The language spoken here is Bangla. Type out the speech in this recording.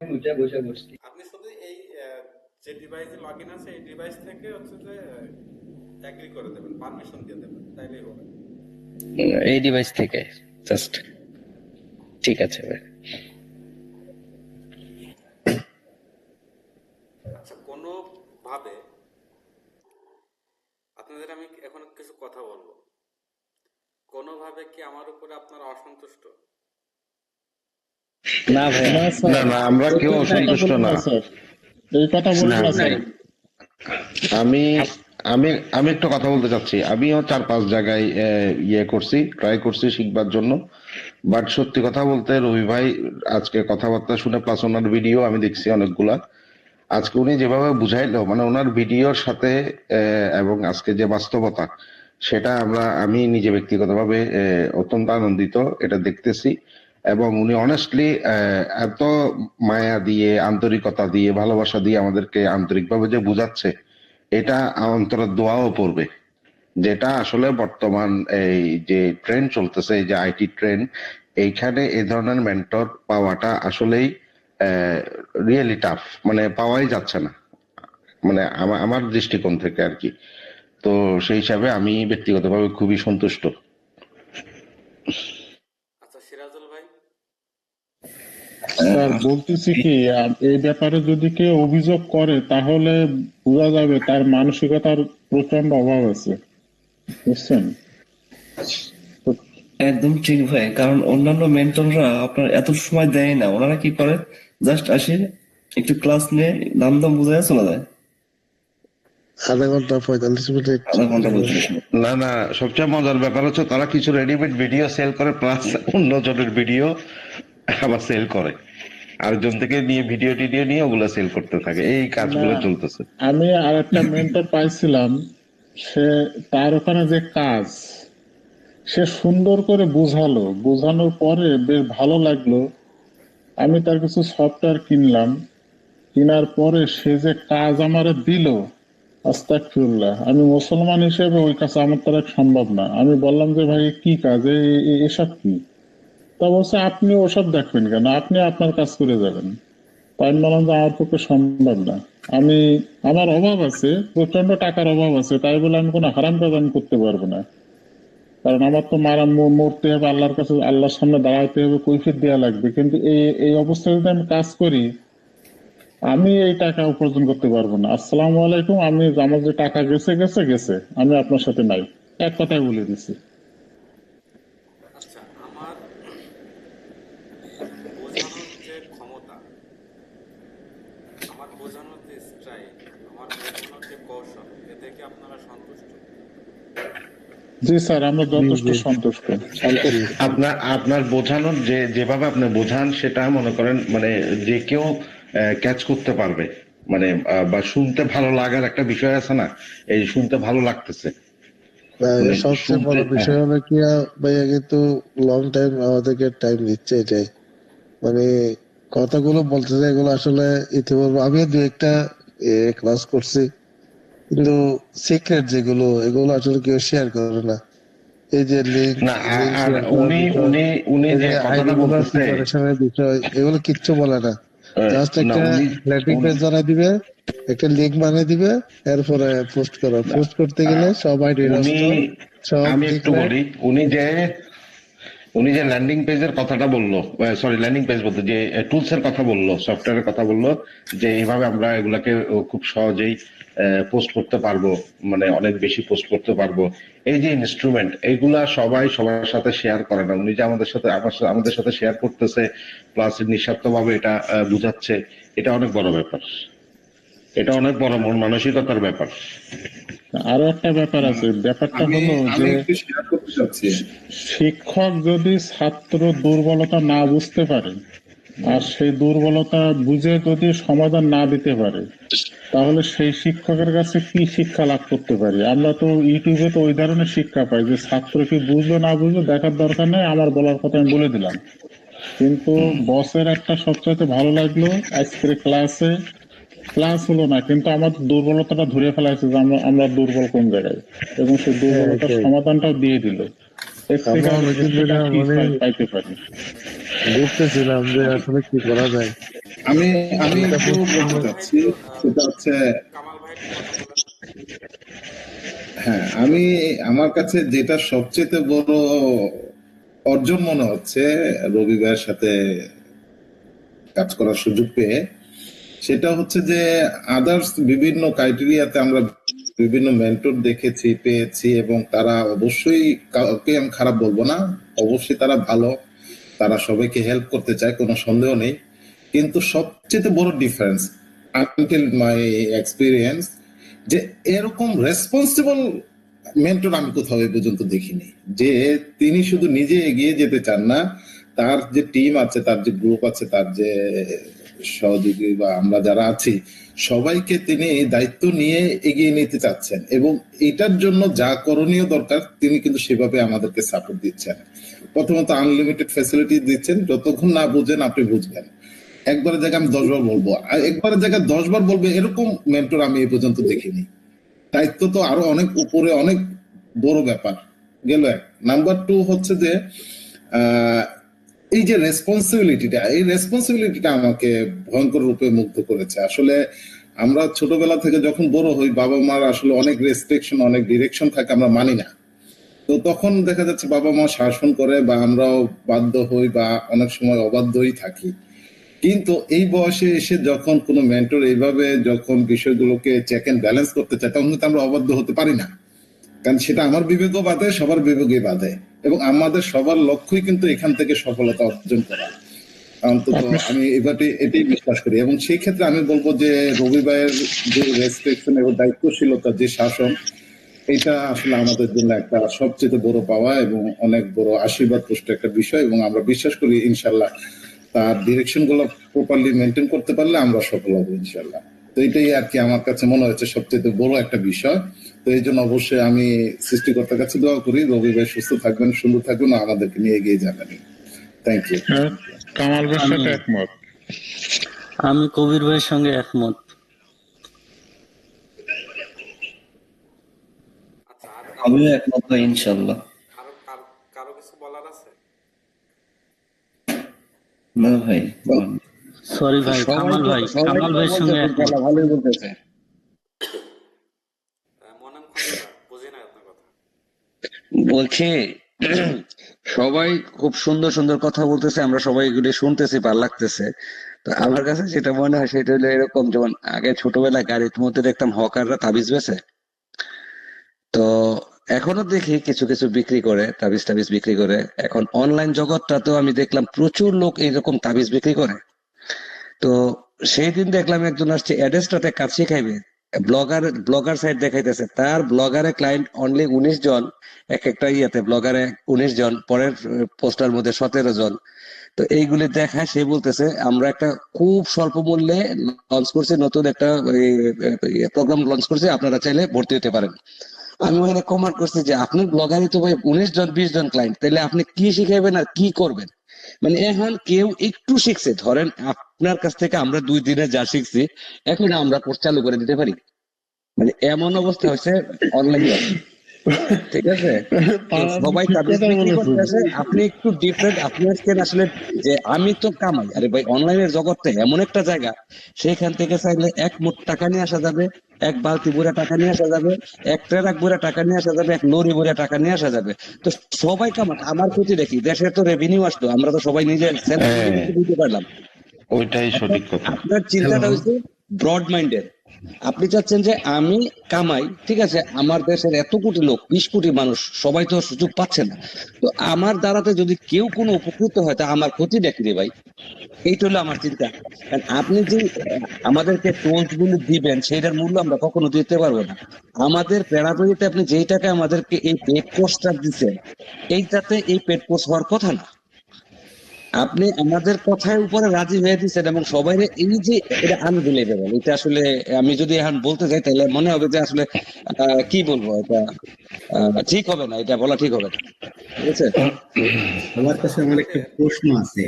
আপনি শুধু এই যে ডিভাইসে লগ ইন আছে এই ডিভাইস থেকে হচ্ছে যে অ্যাগ্রি করে দেবেন, পারমিশন দিয়ে দেবেন, তাইলেই হবে। এই ডিভাইস থেকে জাস্ট। ঠিক আছে ভাই। আচ্ছা, কোনো ভাবে আপনাদের আমি এখন কিছু কথা বলবো, কোনোভাবে কি আমার উপরে আপনারা অসন্তুষ্ট? না ভাই, না স্যার, না না, আমরা কেউ এই কথা অসন্তুষ্ট বলবো না। না স্যার, এই কথা বলবো না না ভাই, স্যার। আমি আমি আমি একটা কথা বলতে চাচ্ছি। আমিও 4-5 জায়গায় করছি, ট্রাই করছি শিখবার জন্য। বাট সত্যি কথা বলতে রবি ভাই আজকে কথাবার্তা শুনে, প্লাস ওনার ভিডিও আমি দেখছি অনেকগুলা। আজকে উনি যেভাবে বুঝাইলো, মানে ওনার ভিডিওর সাথে এবং আজকে যে বাস্তবতা, সেটা আমি নিজে ব্যক্তিগতভাবে অত্যন্ত আনন্দিত এটা দেখতেছি। এবং উনি অনেস্টলি এত মায়া দিয়ে, আন্তরিকতা দিয়ে, ভালোবাসা দিয়ে আমাদেরকে আন্তরিকভাবে যে বুঝাচ্ছে, এটা অন্তরের দোয়াও পড়বে। যেটা আসলে বর্তমান এই যে ট্রেন্ড চলতেছে, এই যে আইটি ট্রেন্ড, এইখানে এই ধরনের মেন্টর পাওয়াটা আসলেই রিয়েলি টাফ, মানে পাওয়াই যাচ্ছে না, মানে আমার দৃষ্টিকোণ থেকে আর কি। তো সেই হিসাবে আমি ব্যক্তিগতভাবে খুবই সন্তুষ্ট। আচ্ছা সিরাজুল ভাই, স্যার বলতেছি কি, এই ব্যাপারে যদি কেউ অভিযোগ করে তাহলে বোঝা যাবে তার মানসিকতার প্রচন্ড অভাব আছে, বুঝছেন? তো একদম ঠিক ভাই, কারণ অন্যান্য মেন্টররা আপনার এত সময় দেয় না। ওনারা কি করে, জাস্ট আসে, একটু ক্লাস নিয়ে দাম দাম বুঝায় চলে যায়। আধা ঘন্টা 45 মিনিট। আধা ঘন্টা বলতে না না, সবচেয়ে মজার ব্যাপার হচ্ছে তারা কিছু রেডিমেড ভিডিও সেল করে, প্লাস অন্যজনের ভিডিও আবার সেল করে, আরেকজন থেকে নিয়ে ভিডিও টিডিও নিয়ে ওগুলো সেল করতে থাকে, এই না, কাজগুলো চলতেছে। আমি আর একটা মেন্টর পাইছিলাম, সে তার ওখানে যে কাজ, সে সুন্দর করে বুঝালো, বোঝানোর পরে বেশ ভালো লাগলো। আমি তার কিছু সফটওয়্যার কিনলাম, কেনার পরে সে যে কাজ আমারে দিল, আস্তাগফিরুল্লাহ, আমি মুসলমান হিসেবে ওই কাজ আমার দ্বারা সম্ভব না। আমি বললাম যে ভাই কি কাজ, এসব কি? তা বলছে আপনি ওসব দেখবেন কেন, আপনি আপনার কাজ করে যাবেন। তাই আমি বললাম যে আমার পক্ষে সম্ভব না। আমি, আমার অভাব আছে, প্রচন্ড টাকার অভাব আছে, তাই বলে আমি কোনো হারাম কাজ আমি করতে পারবো না। কারণ আমার তো মরতে হবে, আল্লাহর কাছে, আল্লাহর সামনে দাঁড়াইতে হবে, কৈফিয়ত দেওয়া লাগবে। কিন্তু এই এই অবস্থায় যদি আমি কাজ করি, আমি এই টাকা উপার্জন করতে পারবো না। আসসালামু আলাইকুম, আমি আমার যে টাকা গেছে গেছে গেছে, আমি আপনার সাথে নাই, এক কথায় বলে দিছি। আচ্ছা আমার বোঝানোর যে ক্ষমতা, আমার বোঝানোর যে স্টাইল, আমার বোঝানোর যে কৌশল, এতে কি আপনারা সন্তুষ্ট? জি স্যার, আমরা জি যথেষ্ট জি সন্তুষ্ট। জি। আপনার বোঝানোর যেভাবে আপনি বোঝান, সেটা মনে করেন মানে যে কেউ ক্যাচ করতে পারবে, মানে বা শুনতে ভালো লাগার একটা বিষয় আছে না, এই শুনতে ভালো লাগতেছে, মানে সবচেয়ে শুনতে। বড় হ্যাঁ, বিষয় হলো কি, ভাইয়া কিন্তু লং টাইম আমাদেরকে টাইম দিচ্ছে এটাই। মানে কথাগুলো বলতেছে এগুলো আসলে ইতিপূর্বে আমিও দু একটা ক্লাস করছি, কিন্তু সিক্রেট যেগুলো, এগুলো আসলে কেউ শেয়ার করে না। এই যে লিঙ্ক না লিঙ্ক আর শেয়ার করার উনি বিষয়, উনি উনি এই যে যে আইডি কথাটা গুলোর বলতেছে, প্রিপারেশনের বিষয়, এগুলো কিচ্ছু বলে না। জাস্ট না একটা উনি ল্যান্ডিং উনি- পেজ জানা দিবে, একটা লিঙ্ক বানিয়ে দিবে, এরপরে পোস্ট করা। পোস্ট করতে গেলে সব আইডি উনি, নষ্ট, সব আমি একটু ডিক্লাইন। বলি, উনি যে ল্যান্ডিং পেজের কথাটা বললো, সরি ল্যান্ডিং পেজ বলতে যে টুলস এর কথা বললো, সফটওয়্যারের কথা বললো, যে এইভাবে আমরা এগুলাকে খুব সহজেই পোস্ট করতে পারবো, মানে অনেক বেশি পোস্ট করতে পারবো। এই যে ইনস্ট্রুমেন্ট, এইগুলা সবাই সবার সাথে শেয়ার করে না। উনি যে আমাদের সাথে শেয়ার করতেছে, প্লাস নিঃস্বার্থভাবে এটা বুঝাচ্ছে, এটা অনেক বড় ব্যাপার, এটা অনেক বড় মন মানসিকতার ব্যাপার। আরো একটা ব্যাপার আছে, ব্যাপারটা আমি হলো আমি যে একটু শেয়ার করতে চাচ্ছি। শিক্ষক যদি ছাত্র দুর্বলতা না বুঝতে পারে, আর সেই দুর্বলতা বুঝে যদি সমাধান না দিতে পারে, তাহলে সেই শিক্ষকের কাছে কি শিক্ষা লাভ করতে পারি? আমরা তো ইউটিউবে তো ওই ধরনের শিক্ষা পাই যে ছাত্র কি বুঝলো না বুঝলো দেখার দরকার নেই, আমার বলার কথা আমি বলে দিলাম। কিন্তু বসের একটা সবচাইতে ভালো লাগলো, আজকের ক্লাসে ক্লাস হলো না, কিন্তু আমাদের দুর্বলতাটা ধরে ফেলাইছে যে আমরা আমরা দুর্বল কোন জায়গায়, এবং সেই হ্যাঁ দুর্বলতার এটাই। সমাধানটাও দিয়ে দিল। এর থেকে আমরা আর এর অনেকদিন থেকে ধরে আর কি মানে পাইতে পারি? ঘুরতেছিলাম যে আসলে কি করা যায়। আমি আমি একটু বলতে চাচ্ছি, সেটা হচ্ছে কামাল ভাই একটু কথা বলেন। হ্যাঁ, আমি আমার কাছে যেটা সবচেয়ে বড় অর্জন মনে হচ্ছে রবিবার সাথে কাজ করার সুযোগ পেয়ে, সেটা হচ্ছে যে আদার্স বিভিন্ন ক্রাইটেরিয়াতে আমরা বিভিন্ন মেন্টর দেখেছি, পেয়েছি, এবং তারা অবশ্যই, কাউকে আমি খারাপ বলবো না, অবশ্যই তারা ভালো, তারা সবাইকে হেল্প করতে চায়, কোনো সন্দেহ নেই। কিন্তু সবচেয়ে বড় ডিফারেন্স আনটিল মাই এক্সপিরিয়েন্স, যে এরকম রেসপন্সিবল মেন্টর আমি কোথাও এ পর্যন্ত দেখিনি, যে তিনি শুধু নিজে এগিয়ে যেতে চান না, তার যে টিম আছে, তার যে গ্রুপ আছে, তার যে সহযোগী বা আমরা যারা আছি, সবাইকে তিনি দায়িত্ব নিয়ে এগিয়ে নিতে চাচ্ছেন, এবং এটার জন্য যা করণীয় দরকার তিনি কিন্তু সেভাবে আমাদেরকে সাপোর্ট দিচ্ছেন। প্রথমত আনলিমিটেড ফ্যাসিলিটি দিচ্ছেন, যতক্ষণ না বুঝেন আপনি বুঝবেন। একবারের জায়গায় আমি 10 বার বলবো, আর একবারের জায়গায় 10 বার বলবে, এরকম মেন্টর আমি এ পর্যন্ত দেখিনি। দায়িত্ব তো আরো অনেক উপরে, অনেক বড় ব্যাপার গেল এক। নাম্বার 2 হচ্ছে যে আহ, এই যে রেসপন্সিবিলিটিটা, এই রেসপন্সিবিলিটিটা আমাকে ভয়ঙ্কর রূপে মুগ্ধ করেছে। আসলে আমরা ছোটবেলা থেকে যখন বড় হই, বাবা মার আসলে অনেক রেস্ট্রিকশন, অনেক ডিরেকশন থাকে, আমরা মানি না। তো তখন দেখা যাচ্ছে বাবা মা শাসন করে, বা আমরাও বাধ্য হই, বা অনেক সময় অবাধ্যই থাকি। কিন্তু এই বয়সে এসে যখন কোনো মেন্টর এইভাবে যখন বিষয়গুলোকে চেক এন্ড ব্যালেন্স করতে চায়, তখন কিন্তু আমরা অবাধ্য হতে পারি না, কারণ সেটা আমার বিবেকও বাধে, সবার বিবেকই বাধে, এবং আমাদের সবার লক্ষ্যই কিন্তু এখান থেকে সফলতা অর্জন করা। অন্তত আমি এটাই বিশ্বাস করি। এবং সেই ক্ষেত্রে আমি বলবো যে রবি ভাইয়ের যে রেস্ট্রিকশন এবং দায়িত্বশীলতা, যে শাসন, এটা আসলে আমাদের জন্য একটা সবচেয়ে বড় পাওয়া এবং অনেক বড় আশীর্বাদ পুষ্ট একটা বিষয়, এবং আমরা বিশ্বাস করি ইনশাল্লাহ তার ডিরেকশন গুলো প্রপারলি মেনটেন করতে পারলে আমরা সফল হবো ইনশাল্লাহ। তো এটাই আর কি আমার কাছে মনে হচ্ছে সবচেয়ে বড় একটা বিষয়। তো এই জন্য অবশ্যই আমি সৃষ্টিকর্তার কাছে দোয়া করি রবি ভাই সুস্থ থাকবেন, সুন্দর থাকবেন, আর আমাদেরকে নিয়ে এগিয়ে যাবেন। Thank you. কামাল ভাইয়ের সাথে একমত। আমি কবির ভাইয়ের সঙ্গে একমত। আচ্ছা, আমিও একমত ভাই, ইনশাল্লাহ। কারো কিছু বলার আছে? না ভাই, সরি ভাই, কামাল ভাইয়ের সঙ্গে একমত। ভালোই বলতেছে। মনে খন্দকার, বুঝি না আপনার কথা। বলছি সবাই খুব সুন্দর সুন্দর কথা বলতেছে, আমরা সবাই এগুলি শুনতেছি, ভালো লাগতেছে। তো আমার কাছে যেটা মনে হয় সেটা হলো এরকম, যেমন আগে ছোটবেলায় গাড়ির মধ্যে দেখতাম হকাররা তাবিজ বেচে, তো এখনো দেখি কিছু কিছু বিক্রি করে, তাবিজ টাবিজ বিক্রি করে। এখন অনলাইন জগৎটাতেও আমি দেখলাম প্রচুর লোক এইরকম তাবিজ বিক্রি করে। তো সেই দিন দেখলাম একজন আসছে অ্যাড্রেসটাতে কাজ শিখাইবে, ব্লগার সাইট দেখাইতেছে, তার ব্লগারে ক্লায়েন্ট অনলি 19 জন, এক একটা ইয়েতে ব্লগারে 19 জন, পরের পোস্টার মধ্যে 17 জন। তো এইগুলি দেখায়, সে বলতেছে আমরা একটা খুব স্বল্প মূল্যে লঞ্চ করছি, নতুন একটা প্রোগ্রাম লঞ্চ করছি, আপনারা চাইলে ভর্তি হতে পারেন। আমি ওখানে কমেন্ট করছি যে আপনার ব্লগারই তো ভাই 19 জন 20 জন ক্লায়েন্ট, তাহলে আপনি কি শিখাইবেন আর কি করবেন? মানে এখন কেউ একটু শিখছে, ধরেন আপনার কাছ থেকে আমরা 2 দিনে যা শিখছি, এখন আমরা কোর্স চালু করে দিতে পারি। মানে এমন অবস্থা হয়েছে অনলাইন, ঠিক আছে? তো সবাই তাবিজ বিক্রি করতেছে, আপনি একটু ডিফারেন্ট, আপনি আজকের আসলে যে আমি তো কামাই, আরে ভাই অনলাইনের জগৎটা এমন একটা জায়গা, সেখান থেকে চাইলে এক মুঠ টাকা নিয়ে আসা যাবে, এক বালতি ভরে টাকা নিয়ে আসা যাবে, এক ট্রাক ভরে টাকা নিয়ে আসা যাবে, এক লরি ভরে টাকা নিয়ে আসা যাবে। তো সবাই কামাক, আমার ক্ষতি দেখি, দেশের তো রেভিনিউ আসতো, আমরা তো সবাই নিজে দিতে পারলাম। ওইটাই সঠিক কথা। আপনার চিন্তাটা হচ্ছে ব্রড মাইন্ডেড। আপনি চাচ্ছেন যে আমি কামাই, ঠিক আছে, আমার দেশের এত কোটি লোক, 20 কোটি মানুষ, সবাই তো সুযোগ পাচ্ছে না। তো আমার দ্বারাতে যদি কেউ কোনো উপকৃত হয়, তা আমার ক্ষতি দেখি রে ভাই, এইটা হলো আমার চিন্তা। কারণ আপনি যে আমাদেরকে টোলস গুলো দিবেন, সেটার মূল্য আমরা কখনো দিতে পারবো না। আমাদের প্যারাপরিতে আপনি যেই টাকা আমাদেরকে এই পেড কোর্সটা দিচ্ছেন, এইটাতে এই পেড কোর্স হওয়ার কথা না। আপনি আমাদের কথার উপরে রাজি হয়ে দিচ্ছেন, এবং সবাই এই যে এটা আনবিলিভেবল, এটা আসলে আমি যদি এখন বলতে যাই তাহলে মনে হবে যে আসলে কি বলবো, এটা ঠিক হবে না, এটা বলা ঠিক হবে না, ঠিক আছে? আমার কাছে আমার একটা প্রশ্ন আছে।